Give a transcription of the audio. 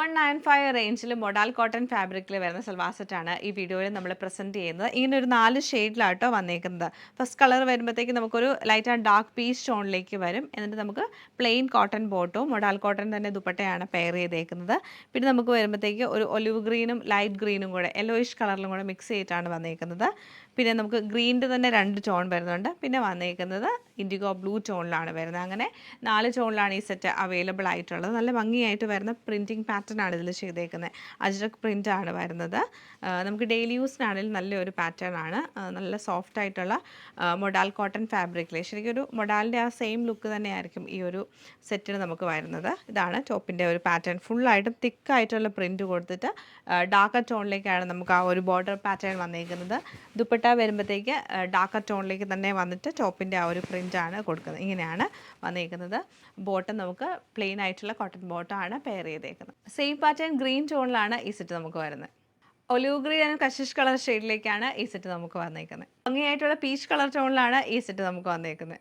2195 റേഞ്ചിൽ modal cotton ഫാബ്രിക്കിൽ വരുന്ന സൽവാർ സെറ്റാണ് ഈ വീഡിയോയിൽ നമ്മൾ പ്രസൻറ്റ് ചെയ്യുന്നത്. ഇങ്ങനെ ഒരു 4 ഷെയ്ഡിലാട്ടോ വന്നേക്കുന്നത്. ഫസ്റ്റ് കളർ വരുമ്പോഴത്തേക്ക് നമുക്കൊരു ലൈറ്റ് ആൻഡ് ഡാർക്ക് പീച്ച് ടോണിലേക്ക് വരും. എന്നിട്ട് നമുക്ക് പ്ലെയിൻ കോട്ടൺ ബോട്ടും മൊഡാൽ കോട്ടൺ തന്നെ ദുപ്പട്ടയാണ് പെയർ ചെയ്തേക്കുന്നത്. പിന്നെ നമുക്ക് വരുമ്പോഴത്തേക്ക് ഒരു ഒലിവ് ഗ്രീനും ലൈറ്റ് ഗ്രീനും കൂടെ യെല്ലോയിഷ് കളറിലും കൂടെ മിക്സ് ചെയ്തിട്ടാണ് വന്നേക്കുന്നത്. പിന്നെ നമുക്ക് ഗ്രീനിൻ്റെ തന്നെ 2 ടോൺ വരുന്നുണ്ട്. പിന്നെ വന്നേക്കുന്നത് ഇൻഡിഗോ ബ്ലൂ ടോണിലാണ് വരുന്നത്. അങ്ങനെ 4 ടോണിലാണ് ഈ സെറ്റ് അവൈലബിൾ ആയിട്ടുള്ളത്. നല്ല ഭംഗിയായിട്ട് വരുന്ന പ്രിൻറ്റിങ് പാറ്റേൺ ആണ് ഇതിൽ ചെയ്തേക്കുന്നത്. അജ്രക് പ്രിൻ്റ് ആണ് വരുന്നത്. നമുക്ക് ഡെയിലി യൂസിനാണെങ്കിലും നല്ലൊരു പാറ്റേൺ ആണ്. നല്ല സോഫ്റ്റ് ആയിട്ടുള്ള മൊഡാൽ കോട്ടൺ ഫാബ്രിക്കിൽ ശരിക്കും ഒരു മൊഡാലിൻ്റെ ആ സെയിം ലുക്ക് തന്നെയായിരിക്കും ഈ ഒരു സെറ്റിന് നമുക്ക് വരുന്നത്. ഇതാണ് ടോപ്പിൻ്റെ ഒരു പാറ്റേൺ. ഫുള്ളായിട്ടും തിക്കായിട്ടുള്ള പ്രിൻറ്റ് കൊടുത്തിട്ട് ഡാർക്കർ ടോണിലേക്കാണ് നമുക്ക് ആ ഒരു ബോർഡർ പാറ്റേൺ വന്നേക്കുന്നത്. ദുപ്പട്ട വരുമ്പോഴത്തേക്ക് ഡാർക്കർ ടോണിലേക്ക് തന്നെ വന്നിട്ട് ടോപ്പിൻ്റെ ആ ഒരു പ്രിൻ്റാണ് കൊടുക്കുന്നത്. ഇങ്ങനെയാണ് വന്നേക്കുന്നത്. ബോട്ടം നമുക്ക് പ്ലെയിൻ ആയിട്ടുള്ള കോട്ടൺ ബോട്ടമാണ് പെയർ ചെയ്തേക്കുന്നത്. സെയിം പാറ്റേൺ ഗ്രീൻ ടോണിലാണ് ഈ സെറ്റ് നമുക്ക് വരുന്നത്. ഒലിവ് ഗ്രീൻ ആൻഡ് കഷിഷ് കളർ ഷെയ്ഡിലേക്കാണ് ഈ സെറ്റ് നമുക്ക് വന്നേക്കുന്നത്. ഭംഗിയായിട്ടുള്ള പീച്ച് കളർ ടോണിലാണ് ഈ സെറ്റ് നമുക്ക് വന്നേക്കുന്നത്.